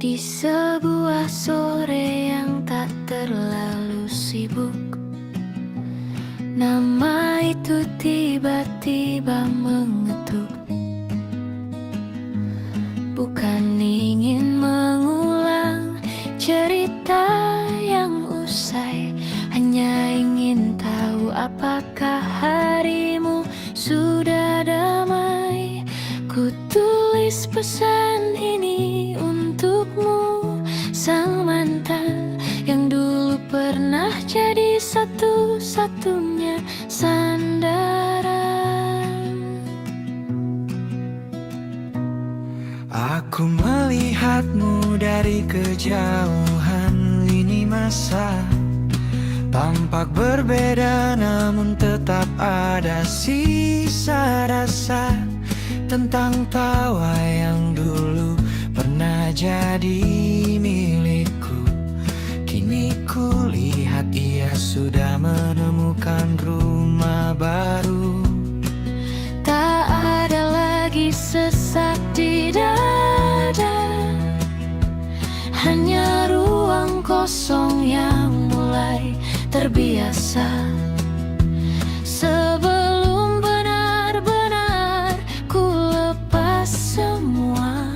Di sebuah sore yang tak terlalu sibuk, nama itu tiba-tiba mengetuk. Bukan ingin mengulang cerita yang usai, hanya ingin tahu apakah harimu sudah damai. Ku tulis pesan ini untukmu, sang mantan yang dulu pernah jadi satu-satunya sandaran. Aku melihatmu dari kejauhan lini masa, tampak berbeda namun tetap ada sisa rasa tentang tawa yang dulu pernah jadi milikku. Kini ku lihat ia sudah menemukan rumah baru. Tak ada lagi sesak di dada, hanya ruang kosong yang mulai terbiasa. Sebelum benar-benar ku lepas semua,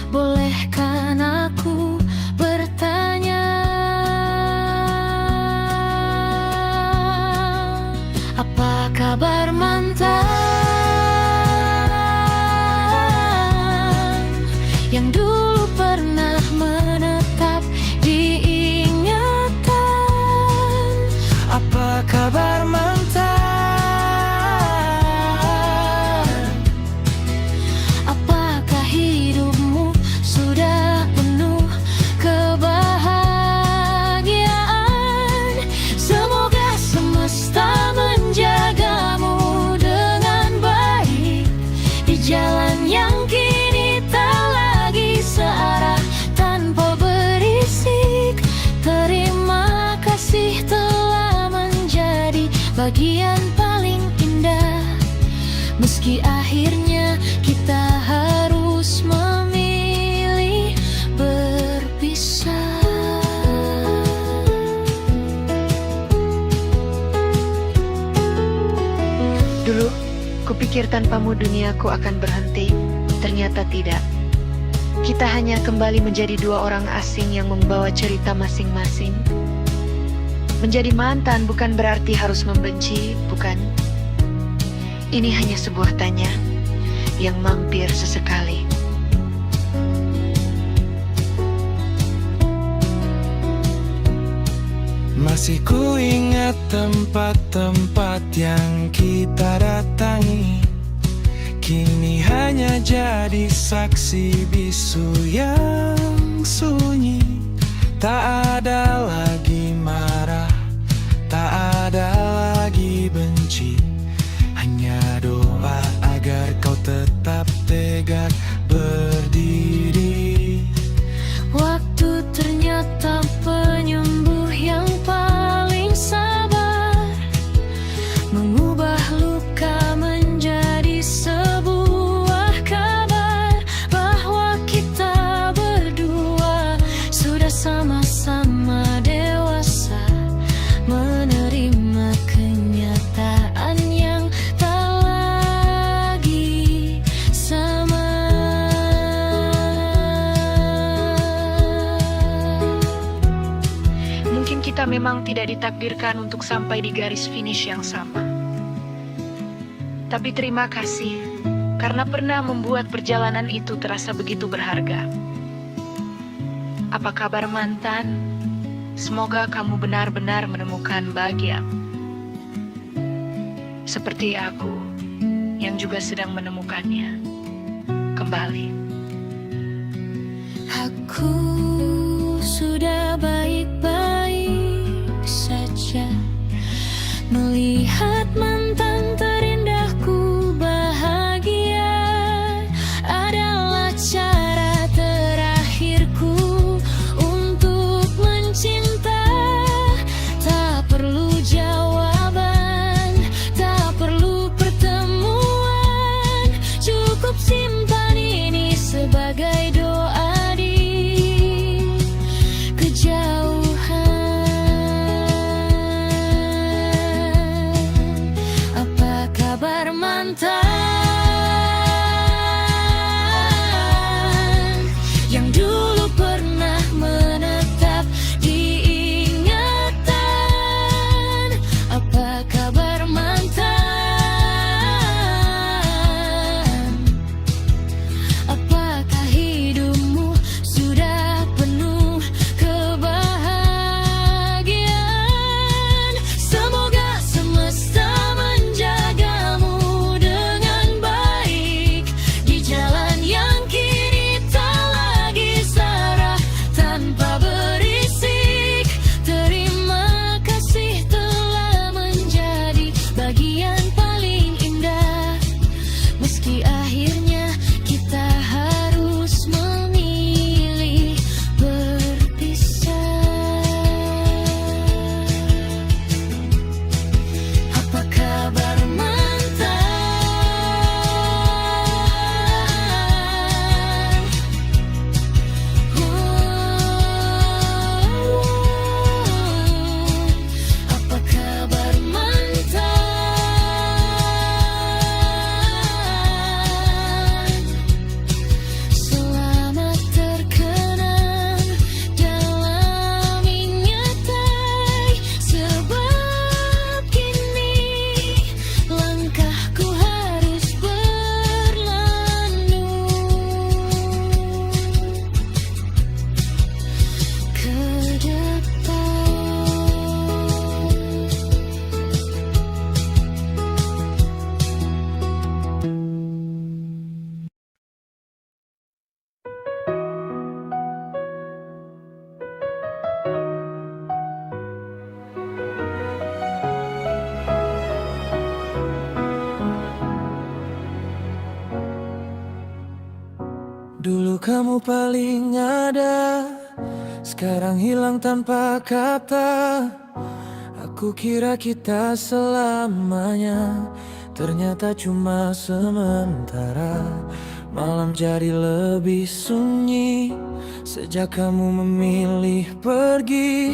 bolehkan aku bertanya, apa kabar mantan yang dulu pernah menetap di ingatan? Apa kabar mantan? Apakah hidupmu sudah penuh kebahagiaan? Semoga semesta menjagamu dengan baik di jalan yang kini tak lagi searah tanpa berisik. Terima kasih telah menjadi bagian paling indah, meski akhirnya kita harus memilih berpisah. Dulu, kupikir tanpamu duniaku akan berhenti. Ternyata tidak. Kita hanya kembali menjadi dua orang asing yang membawa cerita masing-masing. Menjadi mantan bukan berarti harus membenci, bukan? Ini hanya sebuah tanya yang mampir sesekali. Masih ku ingat tempat-tempat yang kita datangi, kini hanya jadi saksi bisu yang sunyi. Tak ada lagi marah, tak ada lagi benci, hanya doa agar kau tetap tegak berdiri. Waktu ternyata penyembuh yang paling sabar, mengubah luka menjadi sebuah kabar bahwa kita berdua sudah sama-sama dewasa, menerima kenyataan yang tak lagi sama. Mungkin kita memang tidak ditakdirkan untuk sampai di garis finish yang sama. Tapi terima kasih karena pernah membuat perjalanan itu terasa begitu berharga. Apa kabar mantan? Semoga kamu benar-benar menemukan bahagia. Seperti aku yang juga sedang menemukannya kembali. Aku sudah baik-baik saja melihat mantan terindahku bahagia. Adalah cara terakhirku untuk mencinta. Tak perlu jawaban, tak perlu pertemuan, cukup simpan ini sebagai doa di kabar mantan yang dulu pernah menetap di ingatan? Apa kabar mantan? Apakah hidupmu sudah penuh kebahagiaan? Semoga semesta menjagamu dengan baik di jalan yang kini tak lagi sara tanpa berisik. Terima kasih telah menjadi bagian paling indah, meski akhirnya kita harus memilih berpisah. Apa kabar mantan? Apa kabar mantan? Selamat terkenang dalam ingatan, sebab kini langkahku harus berlalu ke depan. Dulu kamu paling ada, sekarang hilang tanpa kata. Aku kira kita selamanya, ternyata cuma sementara. Malam jadi lebih sunyi sejak kamu memilih pergi.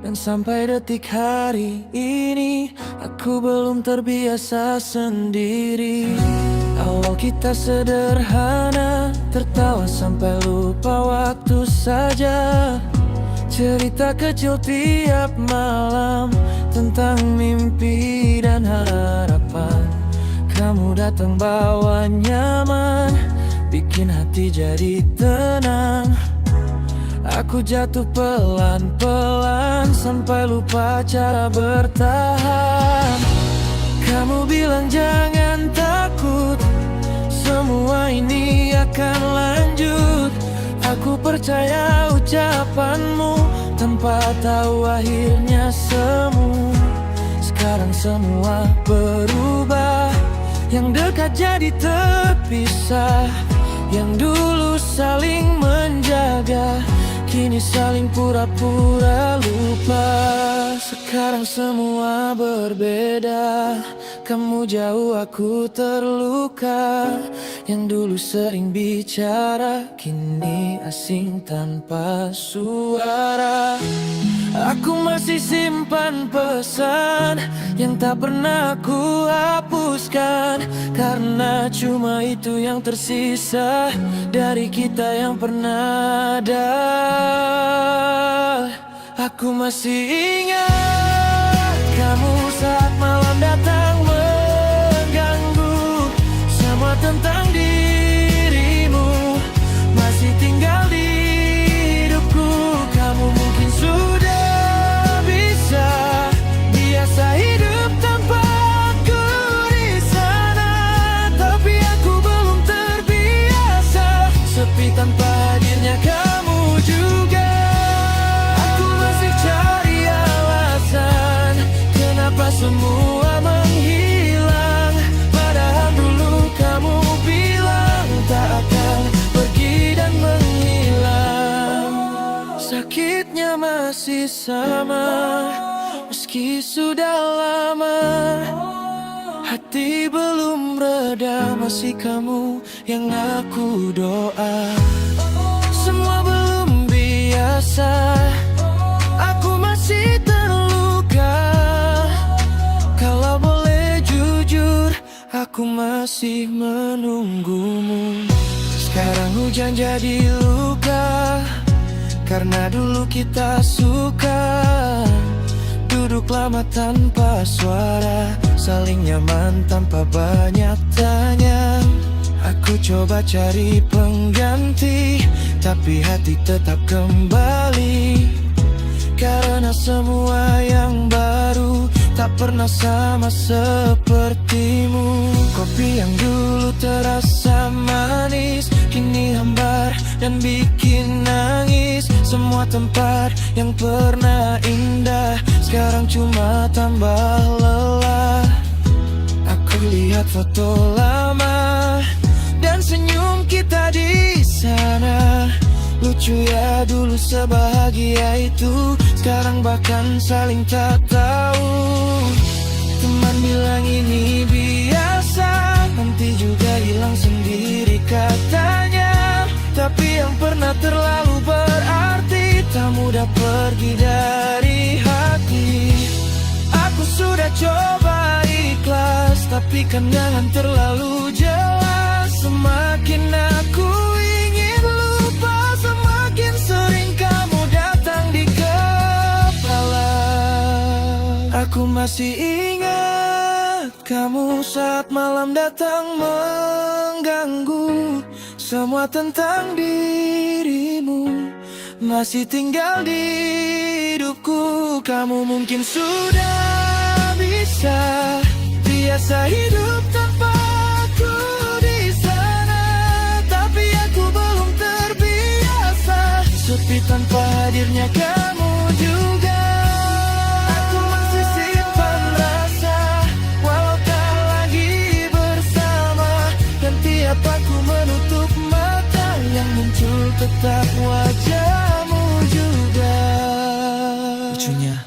Dan sampai detik hari ini aku belum terbiasa sendiri. Awal kita sederhana, tertawa sampai lupa waktu saja. Cerita kecil tiap malam tentang mimpi dan harapan. Kamu datang bawa nyaman, bikin hati jadi tenang. Aku jatuh pelan-pelan sampai lupa cara bertahan. Kamu bilang jangan takut, semua ini akan lanjut. Aku percaya ucapanmu tanpa tahu akhirnya semu. Sekarang semua berubah, yang dekat jadi terpisah. Yang dulu saling menjaga, kini saling pura-pura lupa. Sekarang semua berbeda, kamu jauh aku terluka. Yang dulu sering bicara, kini asing tanpa suara. Aku masih simpan pesan yang tak pernah aku hapuskan, karena cuma itu yang tersisa dari kita yang pernah ada. Aku masih ingat kamu saat malam datang mengganggu. Semua tentang dirimu masih tinggal di hidupku. Kamu mungkin sudah bisa biasa hidup tanpa aku di sana, tapi aku belum terbiasa sepi tanpa hadirnya kamu juga. Aku masih cari alasan kenapa semua menghilang, padahal dulu kamu bilang tak akan pergi dan menghilang. Sakitnya masih sama meski sudah lama. Hati belum reda, masih kamu yang aku doa. Semua belum biasa, aku masih terluka. Kalau boleh jujur, aku masih menunggumu. Sekarang hujan jadi luka, karena dulu kita suka duduk lama tanpa suara, saling nyaman tanpa banyak tanya. Aku coba cari pengganti, tapi hati tetap kembali. Karena semua yang baru tak pernah sama sepertimu. Kopi yang dulu terasa manis kini hambar dan bikin nangis. Semua tempat yang pernah indah sekarang cuma tambah lelah. Aku lihat foto lama dan senyum kita di sana. Lucu ya dulu sebahagia itu, sekarang bahkan saling tak tahu. Teman bilang ini biasa, nanti juga hilang sendiri katanya. Tapi yang pernah terlalu berarti tak mudah pergi dari hati. Aku sudah coba ikhlas, tapi kan jangan terlalu jelas. Semakin aku ingin lupa, semakin sering kamu datang di kepala. Aku masih ingat kamu saat malam datang mengganggu. Semua tentang dirimu masih tinggal di hidupku. Kamu mungkin sudah bisa biasa hidup tanpa aku di sana, tapi aku belum terbiasa sepi tanpa hadirnya kamu juga. Aku masih simpan rasa walau tak lagi bersama, dan tiap aku menutup mata yang muncul tetap wajahmu juga. Lucunya,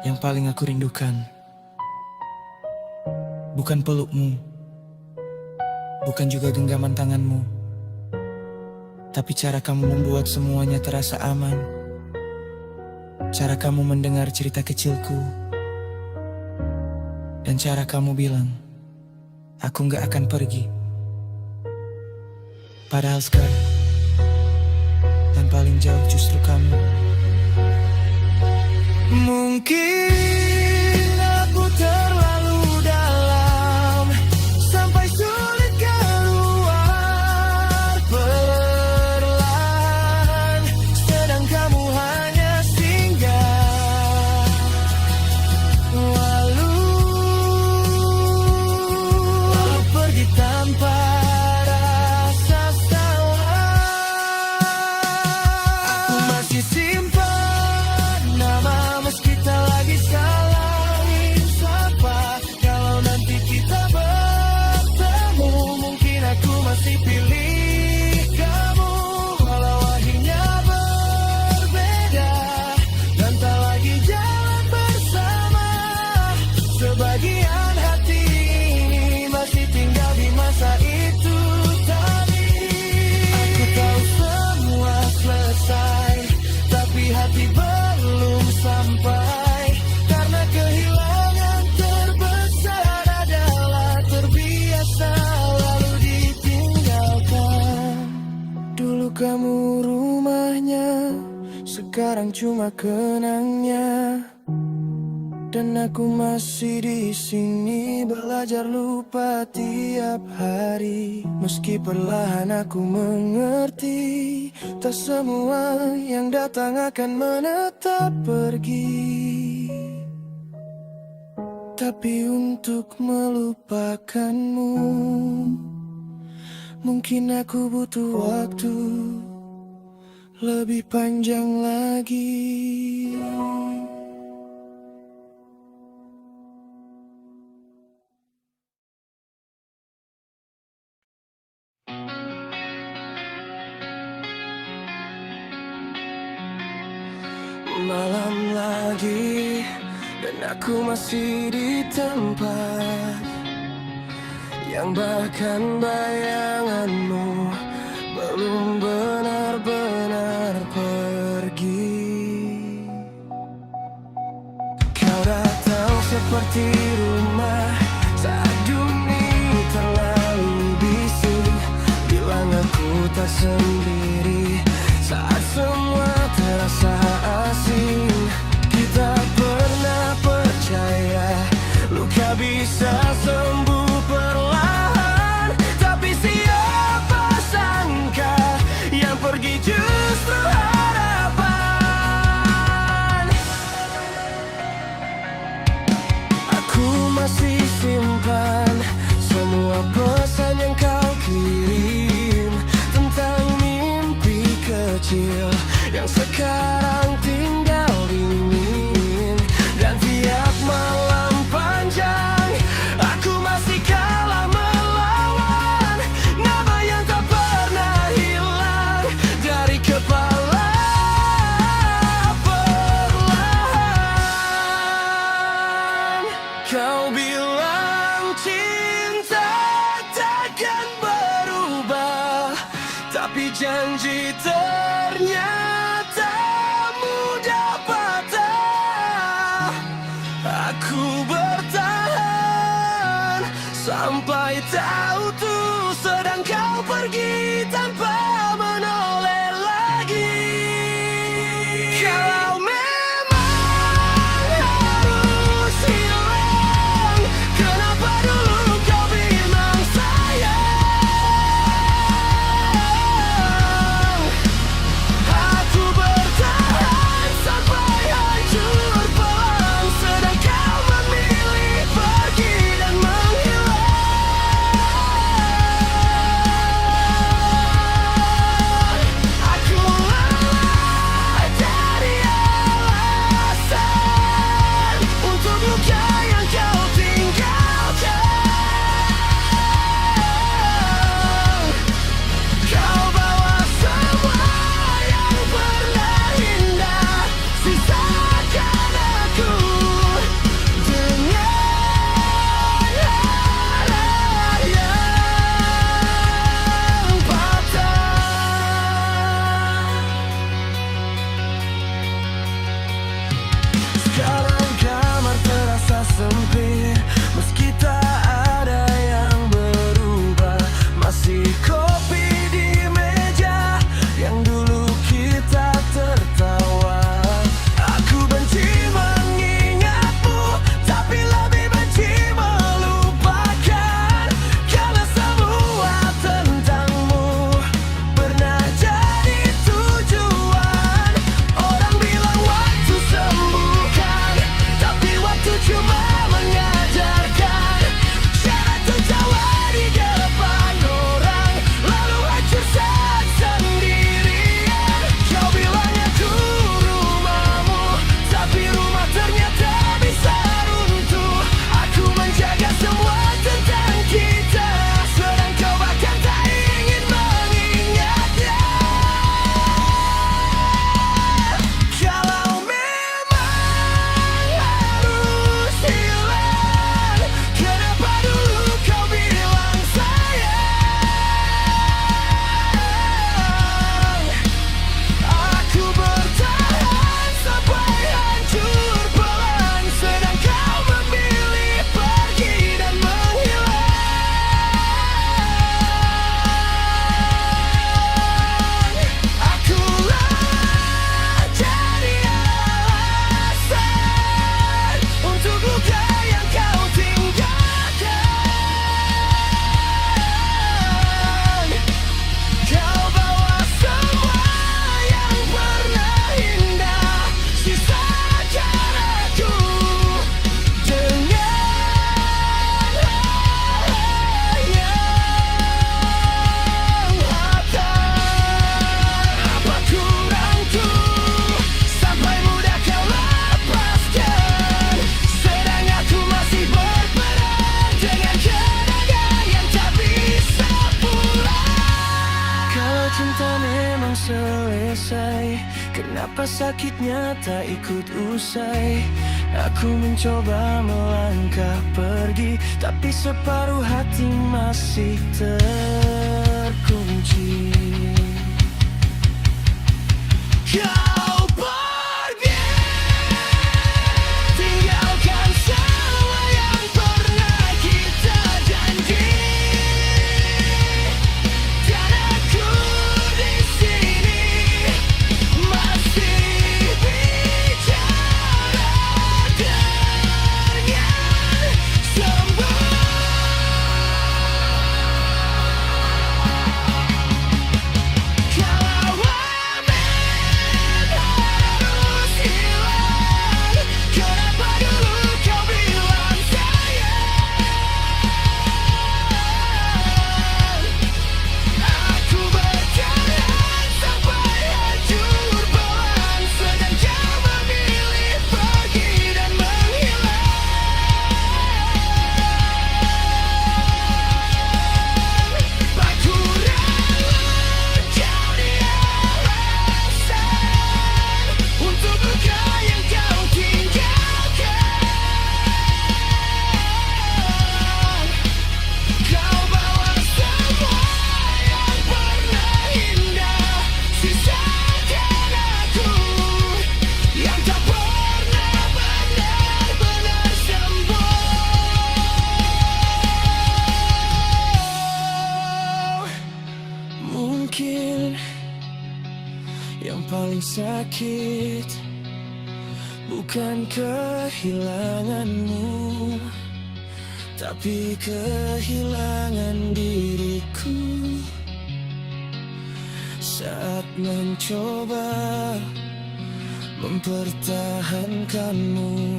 yang paling aku rindukan bukan pelukmu, bukan juga genggaman tanganmu, tapi cara kamu membuat semuanya terasa aman. Cara kamu mendengar cerita kecilku, dan cara kamu bilang aku gak akan pergi. Padahal sekarang yang paling jauh justru kamu. Mungkin aku terlalu dalam sampai sulit keluar perlahan, sedang kamu hanya singgah lalu pergi tanpa rasa salah. Aku masih simpan nama meski tak lagi saling sapa. Kalau nanti kita bertemu, mungkin aku masih pilih kamu. Walau akhirnya berbeda dan tak lagi jalan bersama, sebagian hati ini masih tinggal di masa itu tadi. Aku tahu semua selesai, tapi hati belum sampai. Karena kehilangan terbesar adalah terbiasa lalu ditinggalkan. Dulu kamu rumahnya, sekarang cuma kenangnya. Dan aku masih di sini belajar lupa tiap hari. Meski perlahan aku mengerti, tak semua yang datang akan menetap pergi. Tapi untuk melupakanmu, mungkin aku butuh waktu lebih panjang lagi. Malam lagi dan aku masih di tempat yang bahkan bayanganmu belum benar-benar pergi. Kau datang seperti rumah Tapi janji ternyata mudah patah. Aku bertahan sampai tahu tuh, sedang kau pergi tanpa menoleh lagi. Kalau memang harus hilang, kenapa dulu kau bilang sayang? Aku bertahan sampai hancur pelan, sedang kau memilih pergi dan menghilang. Aku lelah jadi alasan untuk luka yang kau tinggalkan. Kau bawa semua yang pernah indah, sisakan aku dengan arah yang patah. Sekarang kamar terasa sempit, meski tak ada yang berubah. Masih kopi di meja yang dulu kita tertawa. Aku benci mengingatmu, tapi lebih benci melupakan, karena semua tentangmu pernah jadi tujuan. Orang bilang waktu sembuhkan, tapi waktu cuma mengajarkan cara tertawa di depan orang, lalu hancur saat sendirian. Kau bilang aku rumahmu, tapi rumah ternyata bisa runtuh. Aku menjaga semua tentang kita, sedang kau bahkan tak ingin mengingatnya. Kalau memang harus hilang, kenapa dulu kau bilang sayang? Aku bertahan sampai hancur pelan, sedang kau memilih pergi dan menghilang. Aku lelah jadi alasan untuk luka yang kau tinggalkan. Kau bawa semua yang pernah indah, sisakan aku dengan arah yang patah. Apa kurangku sampai mudah kau lepaskan, sedang aku masih berperang dengan kenangan yang tak bisa pulang. Kalau cinta memang selesai, kenapa sakitnya tak ikut usai? Aku mencoba melangkah pergi, tapi separuh hati masih terkunci. Kau pergi, tinggalkan semua yang pernah kita janji, dan aku di sini masih bicara dengan sembunyi. Kalau paling sakit bukan kehilanganmu, tapi kehilangan diriku saat mencoba mempertahankanmu.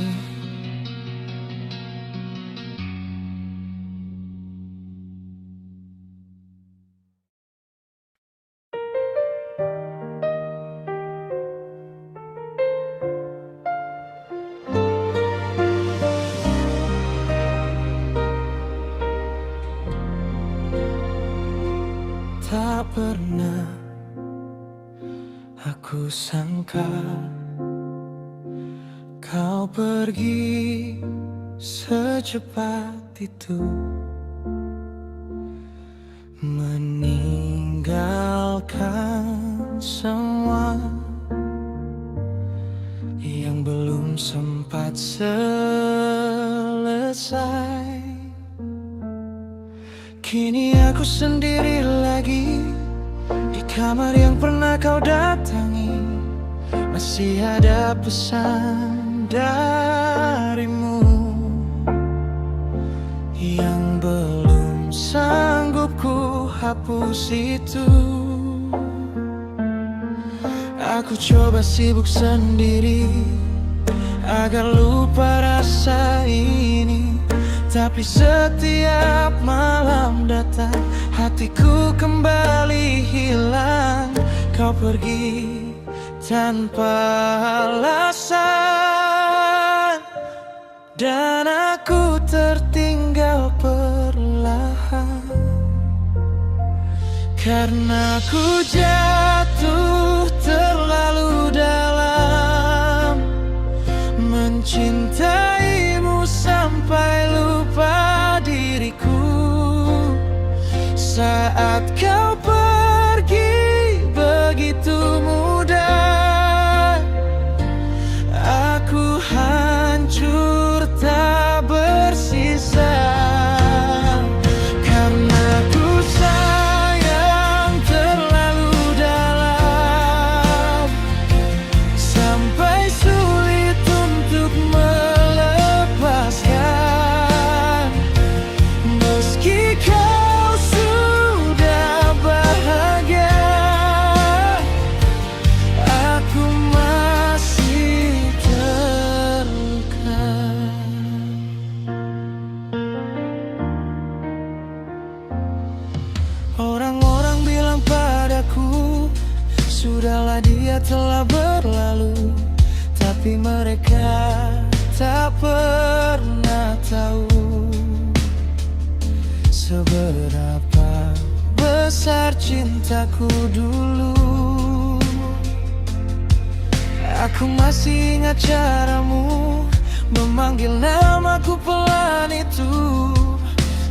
Tak pernah aku sangka kau pergi secepat itu, meninggalkan semua yang belum sempat selesai. Kini aku sendiri lagi di kamar yang pernah kau datangi. Masih ada pesan darimu yang belum sanggup ku hapus itu. Aku coba sibuk sendiri agar lupa rasa ini, tapi setiap malam datang hatiku kembali hilang. Kau pergi tanpa alasan dan aku tertinggal perlahan, karena aku jatuh terlalu dalam mencintaimu sampai lupa diriku. Saat kau pergi begitu mudah, aku hancur tak bersisa. Karena ku sayang terlalu dalam sampai sulit untuk melepaskan. Meski kau sudah bahagia, aku masih terluka. Orang-orang bilang padaku, sudahlah dia telah berlalu, tapi mereka tak pernah tahu seberapa besar cintaku dulu. Aku masih ingat caramu memanggil namaku pelan itu,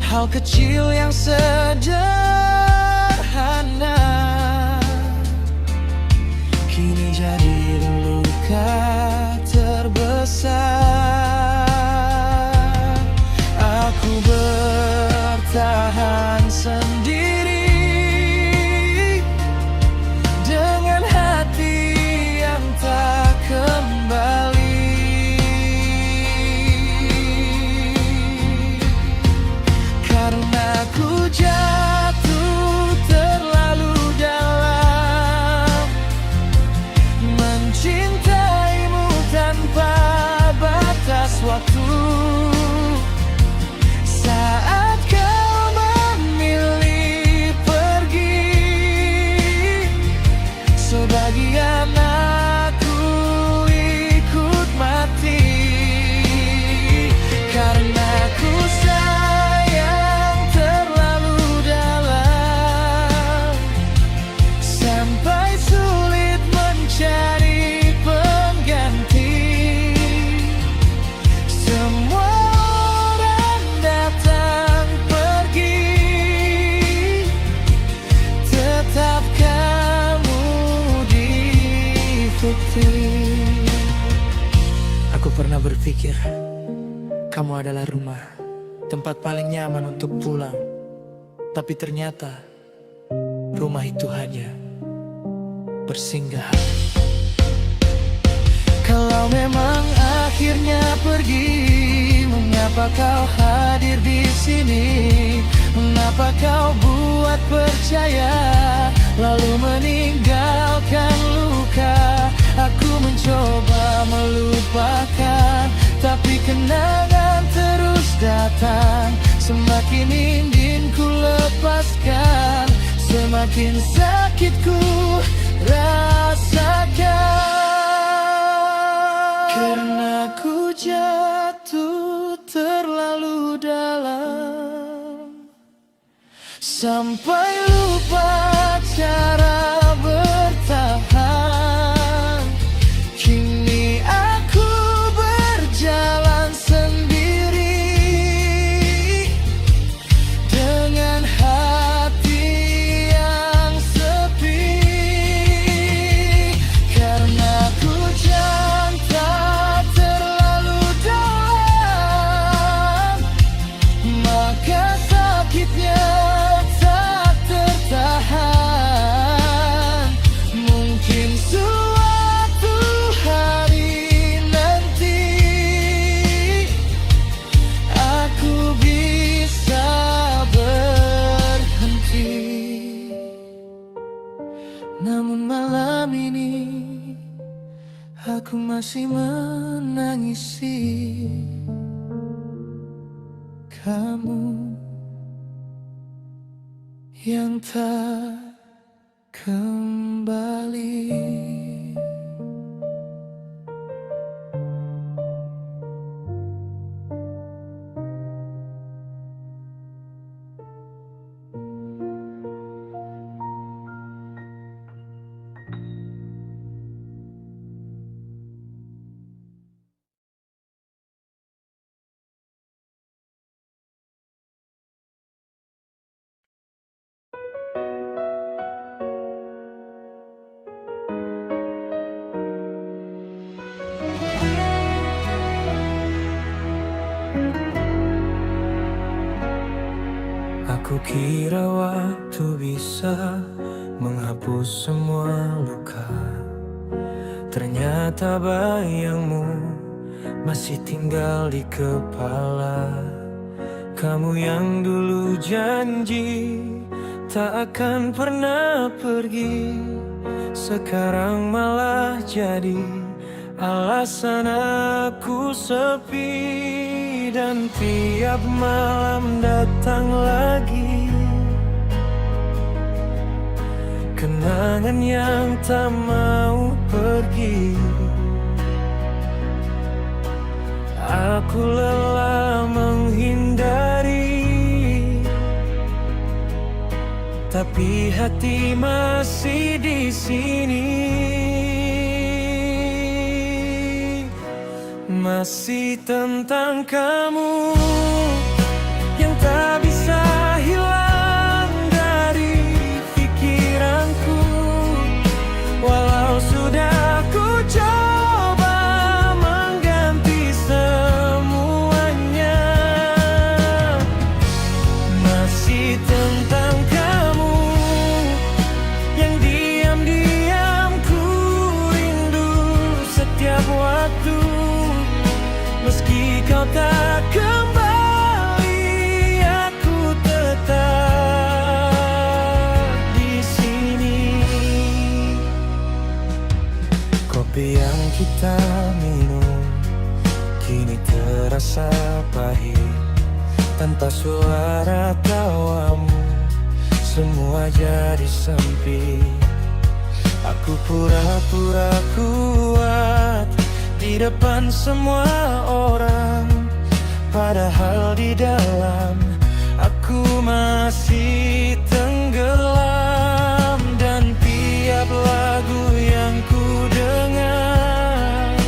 hal kecil yang sederhana kini jadi luka terbesar. Aku bertahan sendiri dengan hati yang tak kembali, karena ku jatuh terlalu dalam mencintaimu tanpa batas waktu. Saat kau memilih pergi, sebagian aku ikut mati, karena ku sayang terlalu dalam sampai sulit mencari pengganti. Semua orang datang pergi, tetap kamu diikuti. Aku pernah berpikir kamu adalah rumah, tempat paling nyaman untuk pulang. Tapi ternyata rumah itu hanya bersinggah. Kalau memang akhirnya pergi, mengapa kau hadir di sini? Mengapa kau buat percaya, lalu meninggalkan luka? Aku mencoba melupakan, tapi kenangan terus datang. Semakin ingin ku lepaskan, semakin sakit ku rasakan. Karena ku jatuh terlalu dalam, sampai lupa cara bertahan. Kini aku berjalan sendiri dengan hati yang sepi. Karena ku jatuh terlalu dalam, maka sakitnya tak tertahan. Mungkin suatu hari nanti aku bisa berhenti. Namun malam ini aku masih menangisi kamu yang tak kembali. Aku kira waktu bisa menghapus semua luka. Ternyata bayangmu masih tinggal di kepala. Kamu yang dulu janji tak akan pernah pergi, sekarang malah jadi alasan aku sepi. Dan tiap malam datang lagi kenangan yang tak mau pergi. Aku lelah menghindari, tapi hati masih di sini. Masih tentang kamu yang tak bisa hilang dari pikiranku. Walau sudah ku coba mengganti semuanya, masih tentang kamu yang diam-diam ku rindu setiap waktu. Meski kau tak kembali, aku tetap di sini. Kopi yang kita minum kini terasa pahit. Tanpa suara tawamu, semua jadi sempit. Aku pura-pura kuat di depan semua orang, padahal di dalam aku masih tenggelam. Dan tiap lagu yang ku dengar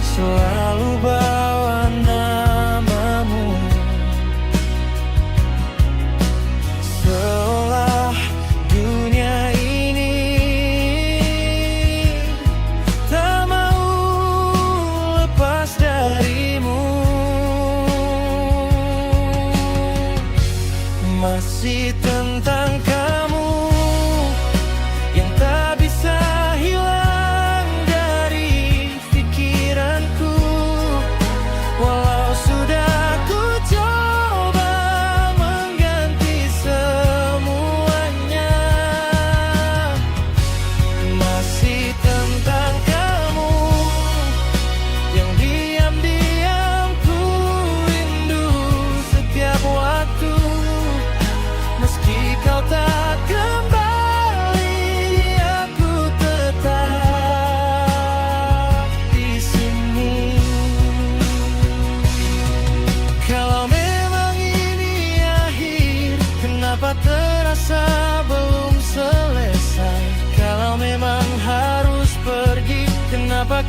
selalu bawa namamu, seolah dunia ini tak mau lepas darimu. Masih tentang kamu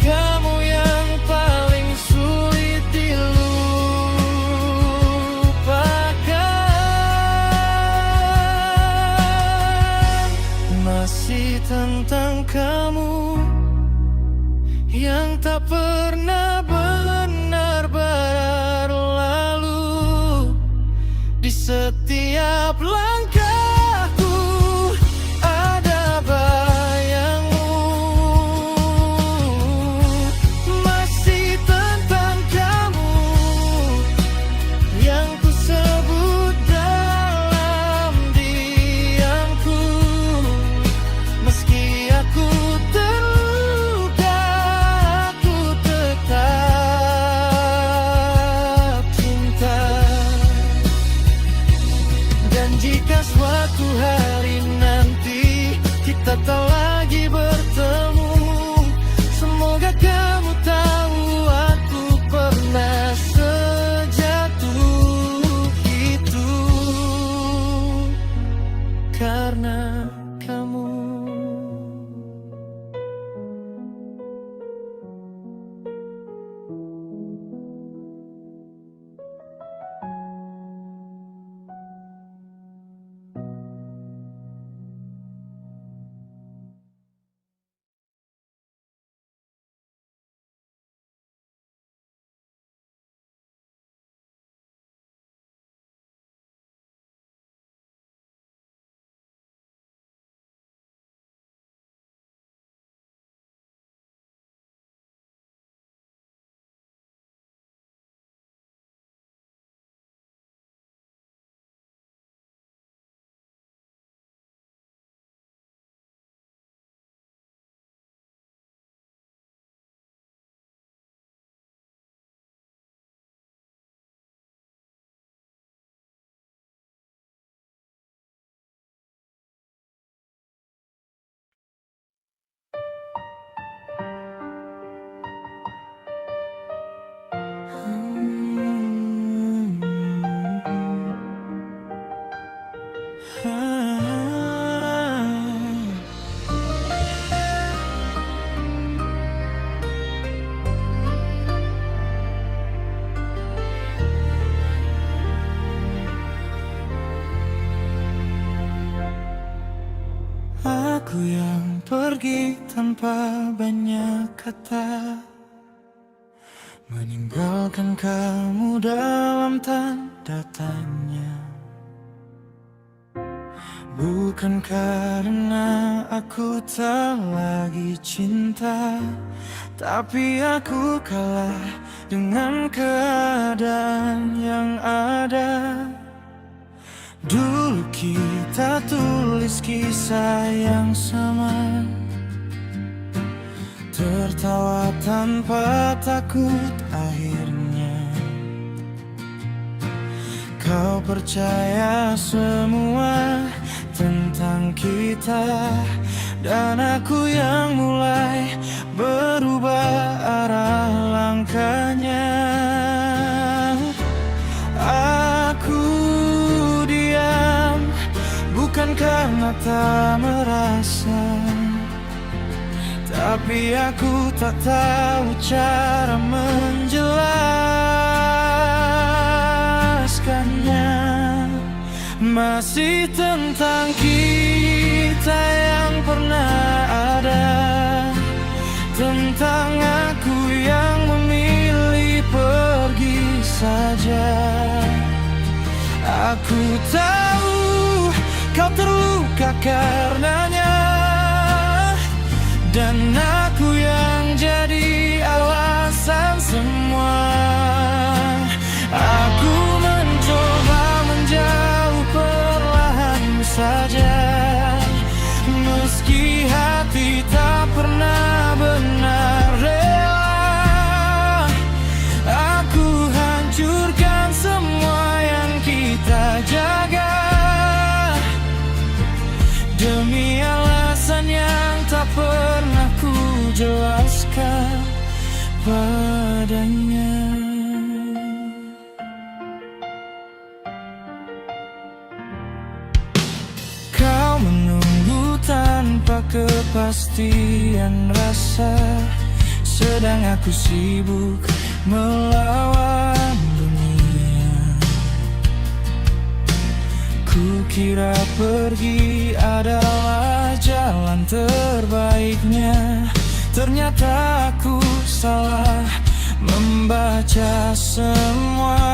kamu yang paling sulit dilupakan. Masih tentang kamu yang tak pernah benar berlalu. Di setiap langkahku ada bayangmu. Masih tentang kamu yang ku sebut dalam diamku. Meski aku terluka, aku tetap cinta. Dan jika suatu hari nanti kita tak lagi bertemu, semoga kamu tahu aku pernah sejatuh itu karena kamu. Aku yang pergi tanpa banyak kata, meninggalkan kamu dalam tanda tanya. Bukan karena aku tak lagi cinta, tapi aku kalah dengan keadaan yang ada. Dulu kita tulis kisah yang sama, tertawa tanpa takut akhirnya. Kau percaya semua tentang kita, dan aku yang mulai berubah arah langkahnya. Aku diam bukan karena tak merasa, tapi aku tak tahu cara menjelaskannya. Masih tentang kita yang pernah ada, tentang aku yang memilih pergi saja. Aku tahu kau terluka karenanya, dan aku yang jadi alasan semua. Aku mencoba menjauh perlahan saja, meski hati tak pernah benar rela. Aku hancurkan semua yang kita jaga, demi alasan yang tak pernah ku jelaskan padanya. Kau menunggu tanpa kepastian rasa, sedang aku sibuk melawan dunia. Kukira pergi adalah jalan terbaiknya, ternyata aku salah membaca semua.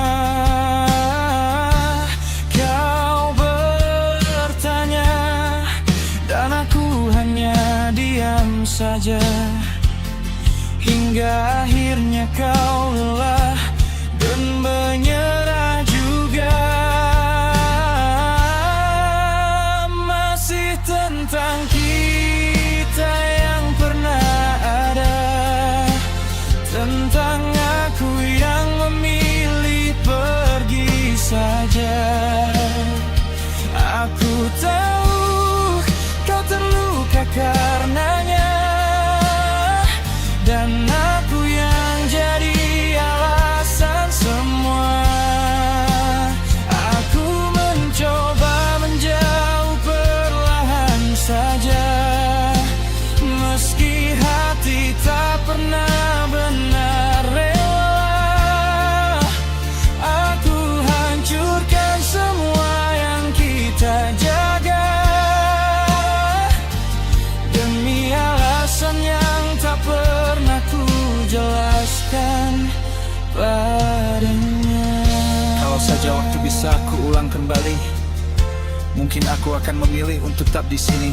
Kau bertanya dan aku hanya diam saja, hingga akhirnya kau lelah dan menyerah juga. Masih tentang kita yang pernah ada, tentang aku yang memilih pergi saja. Aku tahu kau terluka karenanya, dan aku yang jadi alasan semua. Aku mencoba menjauh perlahan saja, meski hati tak pernah benar rela. Aku hancurkan semua yang kita jaga, demi alasan yang tak pernah ku jelaskan padanya. Kalau saja waktu bisa aku ulang kembali, mungkin aku akan memilih untuk tetap di sini,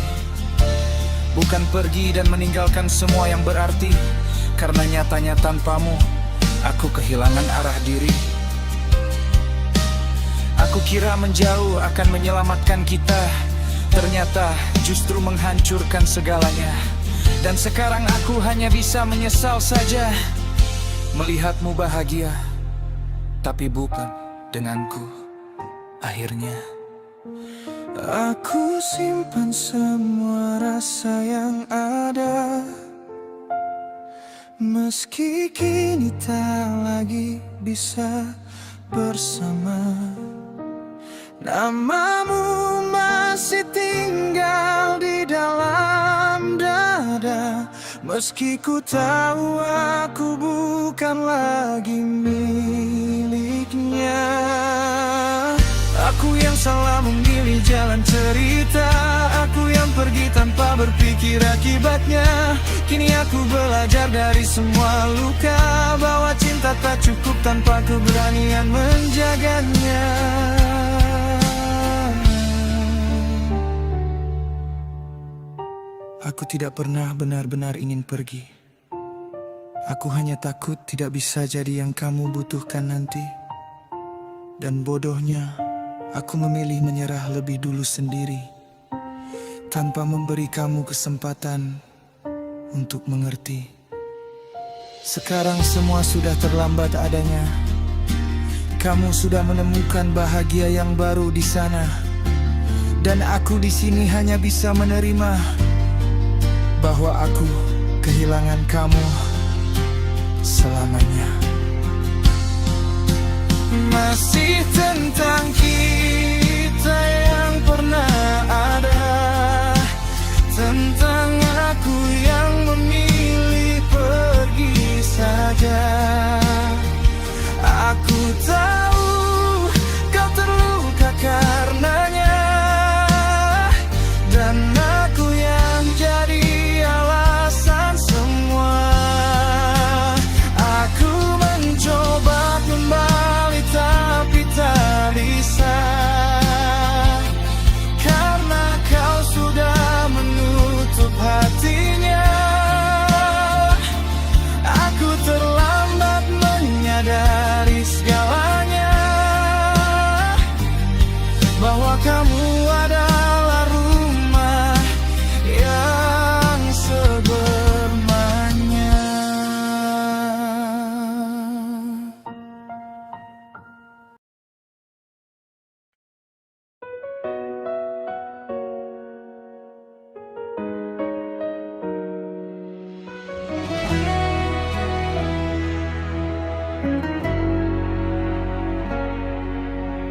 bukan pergi dan meninggalkan semua yang berarti. Karena nyatanya tanpamu, aku kehilangan arah diri. Aku kira menjauh akan menyelamatkan kita, ternyata justru menghancurkan segalanya. Dan sekarang aku hanya bisa menyesal saja, melihatmu bahagia, tapi bukan denganku. Akhirnya Aku simpan semua rasa yang ada, meski kini tak lagi bisa bersama. Namamu masih tinggal di dalam dada, meski ku tahu aku bukan lagi miliknya. Aku yang salah memilih jalan cerita, aku yang pergi tanpa berpikir akibatnya. Kini aku belajar dari semua luka, bahwa cinta tak cukup tanpa keberanian menjaganya. Aku tidak pernah benar-benar ingin pergi. Aku hanya takut tidak bisa jadi yang kamu butuhkan nanti. Dan bodohnya, aku memilih menyerah lebih dulu sendiri, tanpa memberi kamu kesempatan untuk mengerti. Sekarang semua sudah terlambat adanya. Kamu sudah menemukan bahagia yang baru di sana, dan aku di sini hanya bisa menerima bahwa aku kehilangan kamu selamanya. Masih tentang kita yang pernah ada, tentang aku yang memilih pergi saja. Aku tahu kau terluka karenanya, dan aku yang jadi alasan semua. Aku mencoba kembali tapi tak bisa, karena kau sudah menutup hatinya. Aku terlambat menyadari segalanya, bahwa kamu adalah rumah yang sebermanya.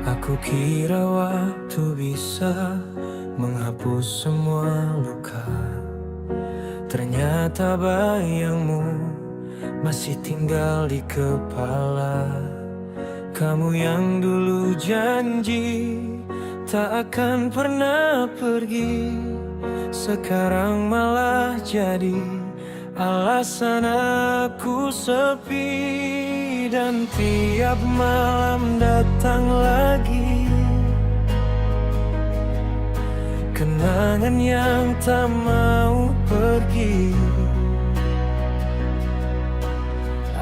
Aku kira waktu bisa menghapus semua luka, ternyata bayangmu masih tinggal di kepala. Kamu yang dulu janji tak akan pernah pergi, sekarang malah jadi alasan aku sepi. Dan tiap malam datang lagi kenangan yang tak mau pergi.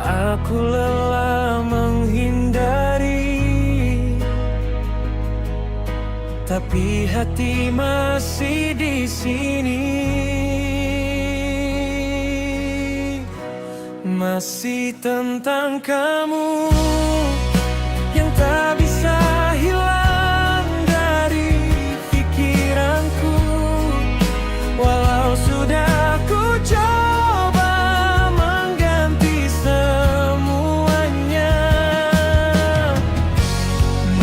Aku lelah menghindari, tapi hati masih di sini. Masih tentang kamu yang tak bisa hilang dari pikiranku. Walau sudah ku coba mengganti semuanya,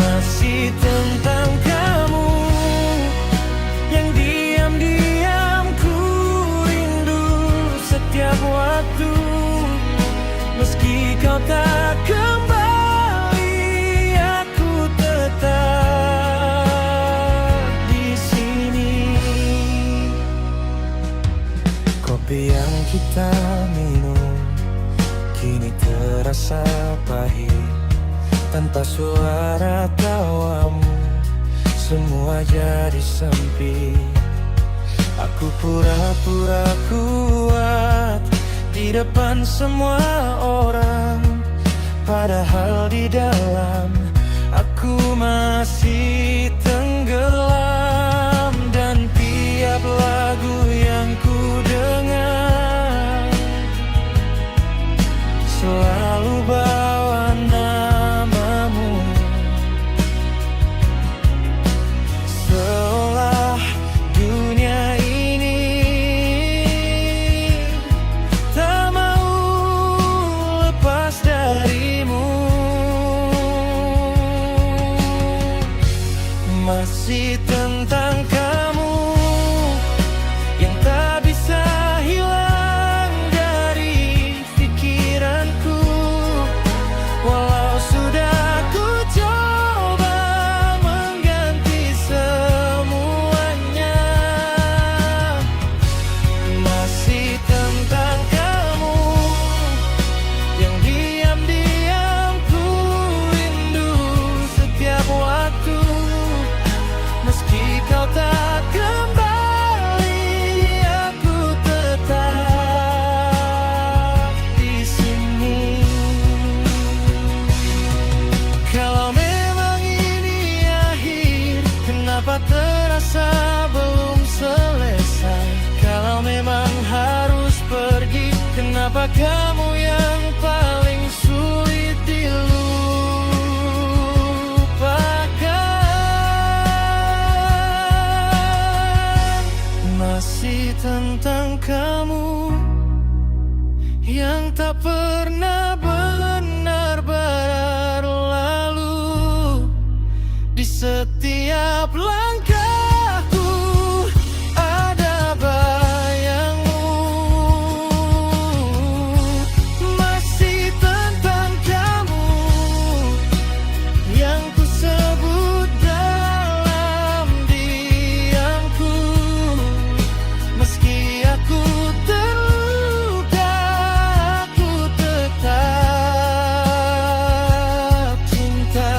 masih tentang kamu yang diam-diam ku rindu setiap waktu. Meski kau tak kembali, aku tetap di sini. Kopi yang kita minum kini terasa pahit, tanpa suara tawamu semua jadi sempit. Aku pura-pura kuat di depan semua orang, padahal di dalam aku masih tenggelam. Dan tiap lagu yang ku dengar selalu bawa namamu, seolah dunia ini tak mau lepas darimu. Masih tentang kamu yang tak bisa hilang dari pikiranku. Walau sudah ku coba mengganti semuanya, masih tentang kamu yang diam-diam ku rindu setiap waktu. Meski kau tak kembali, aku tetap di sini. Kalau memang ini akhir, kenapa terasa belum selesai? Kalau memang harus pergi, kenapa kamu yang paling sulit dilupakan? Masih tentang kamu yang tak pernah benar berlalu. Di setiap langkahku ada bayangmu. Masih tentang kamu yang ku sebut dalam diamku. Meski aku terluka, aku tetap cinta.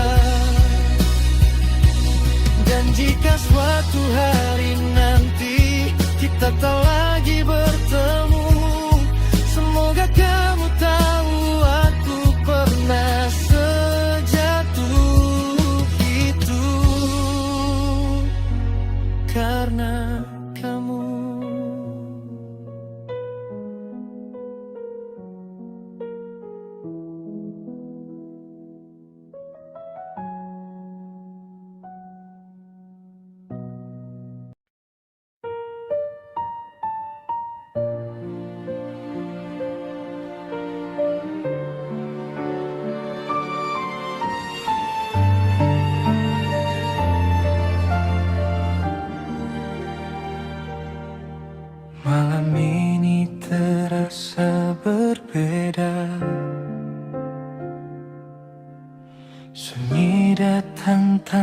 Dan jika suatu hari nanti kita tak lagi bertemu, semoga kamu tahu aku pernah sejatuh itu karena kamu.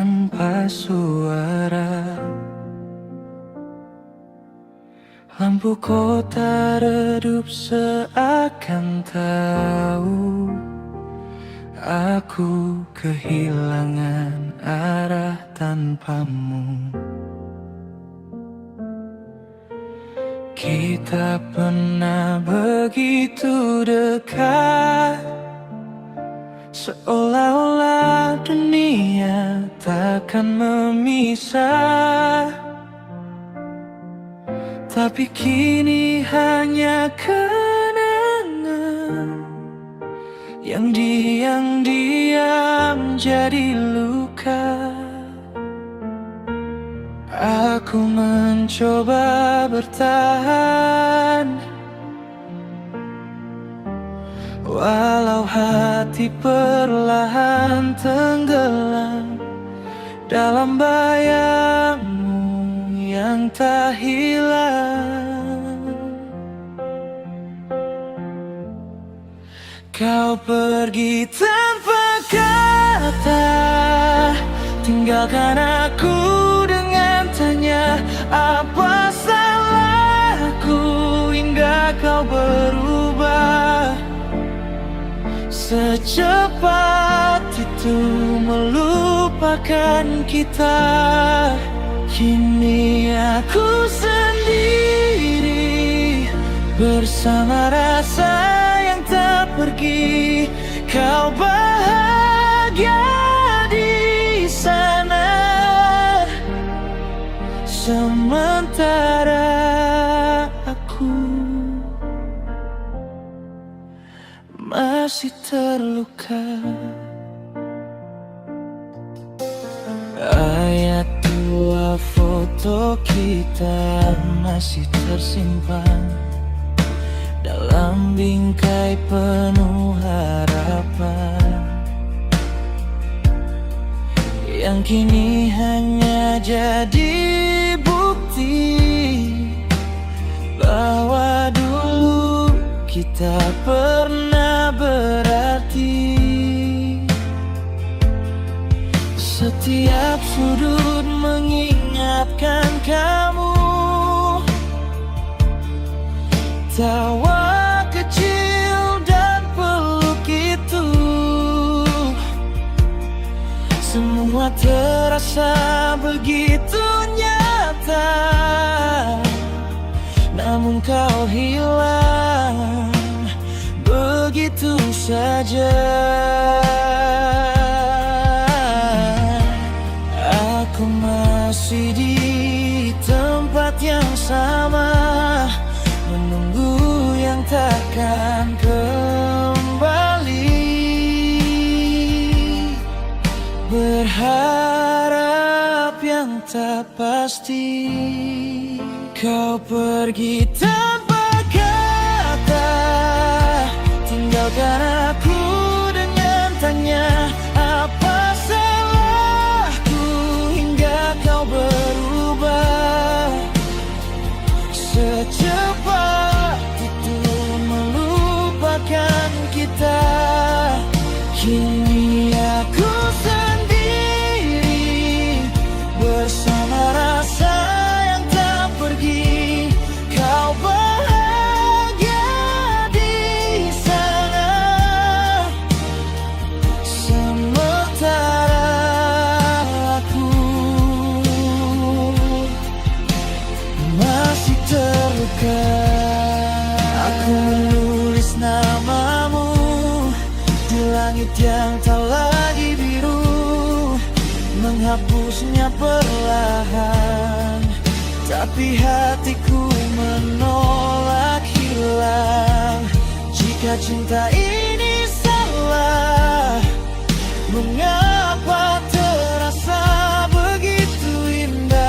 tanpa suara. Lampu kota redup seakan tahu aku kehilangan arah tanpamu. Kita pernah begitu dekat, seolah-olah dunia takkan memisah. Tapi kini hanya kenangan yang diam-diam jadi luka. Aku mencoba bertahan, walau hati perlahan tenggelam dalam bayangmu yang tak hilang. Kau pergi tanpa kata, tinggalkan aku dengan tanya apa salahku hingga kau berubah. Secepat itu melupakan kita. Kini aku sendiri bersama rasa yang tak pergi. Kau bahagia di sana, sementara aku masih terluka. Ayat dua foto kita masih tersimpan dalam bingkai penuh harapan, yang kini hanya jadi bukti bahwa dulu kita pernah berarti. Setiap sudut mengingatkan kamu, tawa kecil dan peluk itu, semua terasa begitu nyata. Namun kau hilang begitu saja. Aku masih di tempat yang sama, menunggu yang takkan kembali, berharap yang tak pasti. Kau pergi tanpa kata, tinggalkan aku dengan tanya apa salahku hingga kau berubah. Secepat itu melupakan kita. Kini aku sendiri bersama rasa yang tak pergi. Kau bahagia di sana, sementara aku masih terluka. Aku menulis namamu di langit yang tak lagi biru, menghapusnya perlahan, tapi hatiku menolak hilang. Jika cinta ini salah, mengapa terasa begitu indah?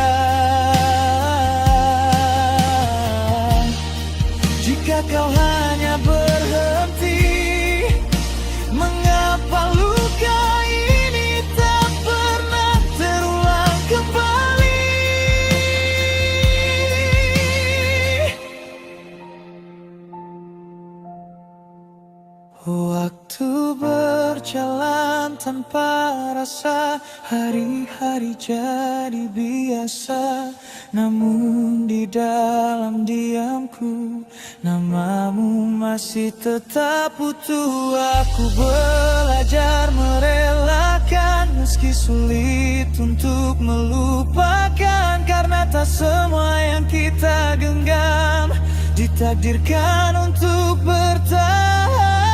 Jika kau hanya berhenti, mengapa luka ini tak pernah terulang kembali? Waktu berjalan tanpa rasa. Hari-hari jadi biasa, namun di dalam diamku namamu masih tetap utuh. Aku belajar merelakan meski sulit untuk melupakan, karena tak semua yang kita genggam ditakdirkan untuk bertahan.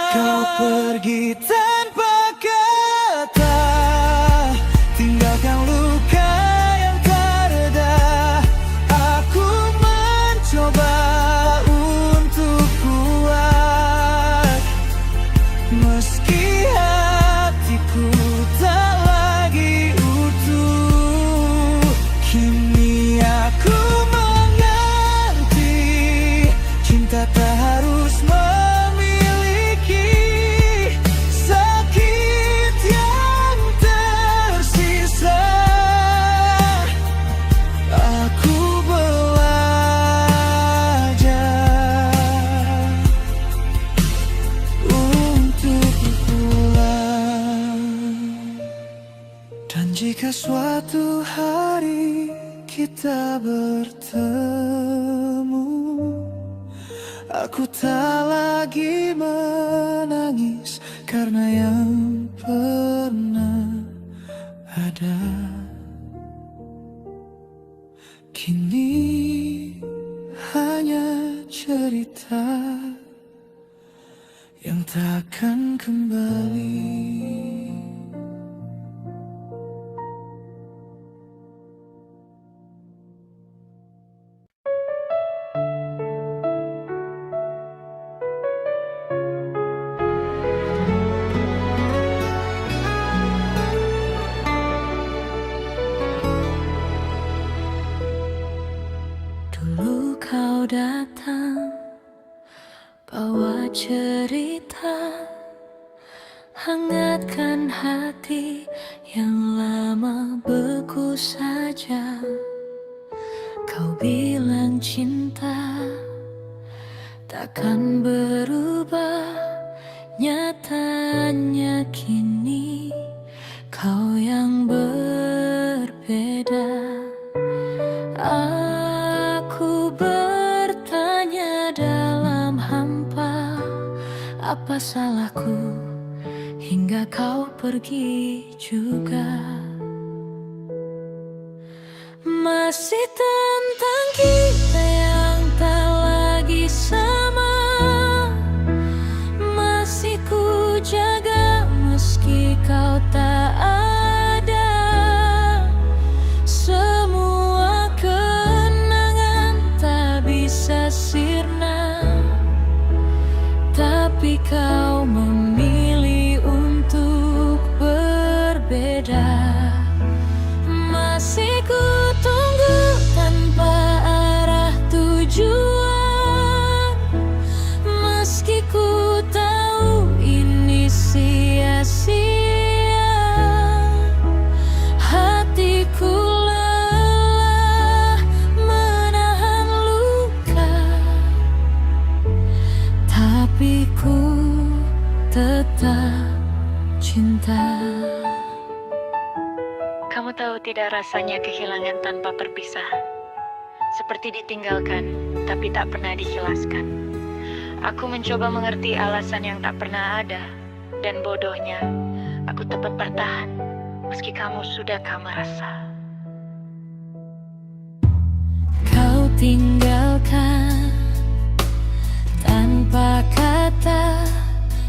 Kau pergi tanpa kata, tinggalkan luka yang tak reda. Aku mencoba untuk kuat, meski hatiku tak lagi utuh. Kini aku mengerti, cinta tak harus memiliki sakit yang tersisa. Aku belajar untuk pulang. Dan jika suatu hari kita bertemu, aku tak lagi menangis karena yang pernah ada. Kini hanya cerita yang takkan kembali. Dulu kau datang bawa cerita, hangatkan hati yang lama beku saja. Kau bilang cinta takkan berubah, nyatanya kini kau yang berbeda. Aku bertanya dalam hampa, apa salahku hingga kau pergi juga. Masih tentang kita yang tak lagi sama, masih ku jaga meski kau tak ada. Semua kenangan tak bisa sirna, tapi kau memilih untuk berbeda. Masih ku tunggu tanpa arah tujuan, meski ku tahu ini sia-sia. Hatiku lelah menahan luka, tapi ku tetap cinta. Kamu tahu tidak rasanya kehilangan tanpa berpisah? Seperti ditinggalkan, tapi tak pernah dijelaskan. Aku mencoba mengerti alasan yang tak pernah ada, dan bodohnya, aku tetap bertahan, meski kamu sudah kau merasa. Kau tinggalkan tanpa kata,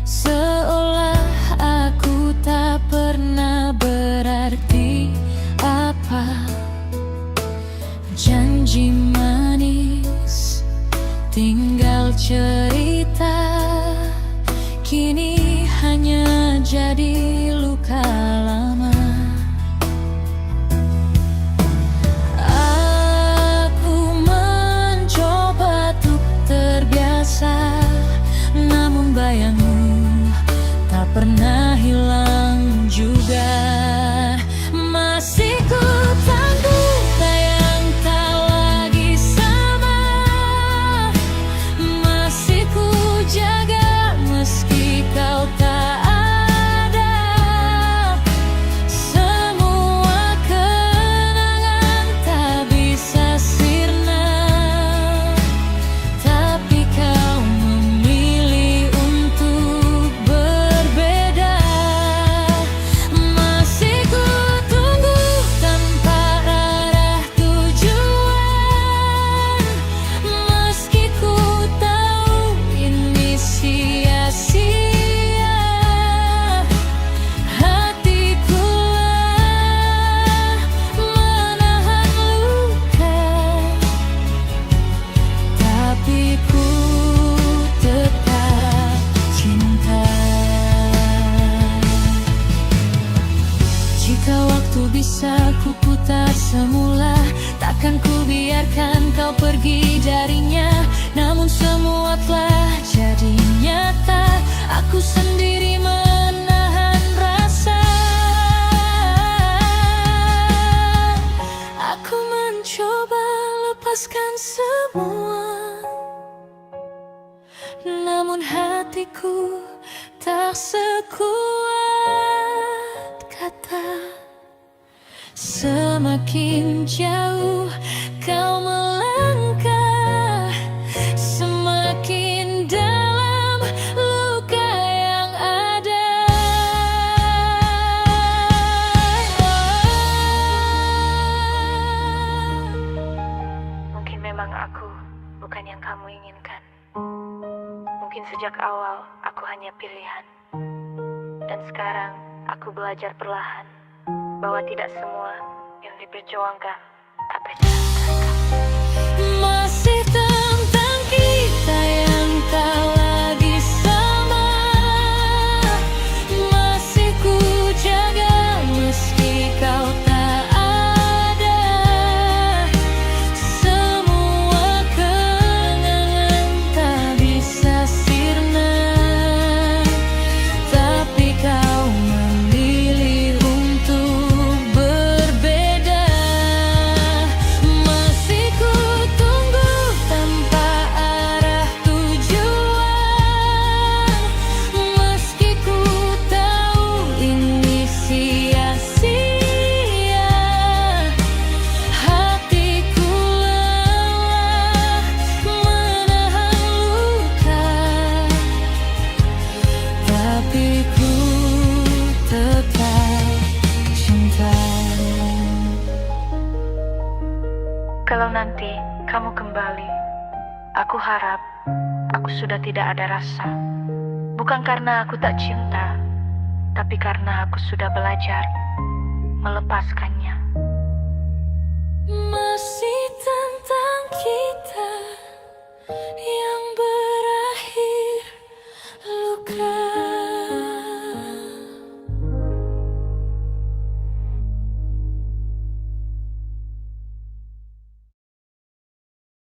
seolah aku tak pernah berarti apa. Janji manis tinggal cerita, kini hanya jadi luka lama. Aku mencoba untuk terbiasa, namun bayangmu Jika waktu bisa ku putar semula, takkan ku biarkan kau pergi darinya. Namun semua telah jadi nyata, aku sendiri menahan rasa. Aku mencoba lepaskan semua, namun hatiku tak sekuat kata. Semakin jauh kau melangkah, semakin dalam luka yang ada. Mungkin memang aku bukan yang kamu inginkan. Mungkin sejak awal aku hanya pilihan. Dan sekarang aku belajar perlahan bahwa tidak semua yang diperjuangkan dapat dirasakan. Masih tentang kita yang tak lagi sama, masih ku jaga meski kau tak ada. Semua kenangan tak bisa sirna, tapi kau memilih untuk berbeda. Masih ku tunggu tanpa arah tujuan, meski ku tahu ini sia-sia. Hatiku lelah menahan luka, tapi ku tetap cinta. Kalau nanti kamu kembali, aku harap aku sudah tidak ada rasa. Bukan karena aku tak cinta, tapi karena aku sudah belajar melepaskannya. Masih tentang kita yang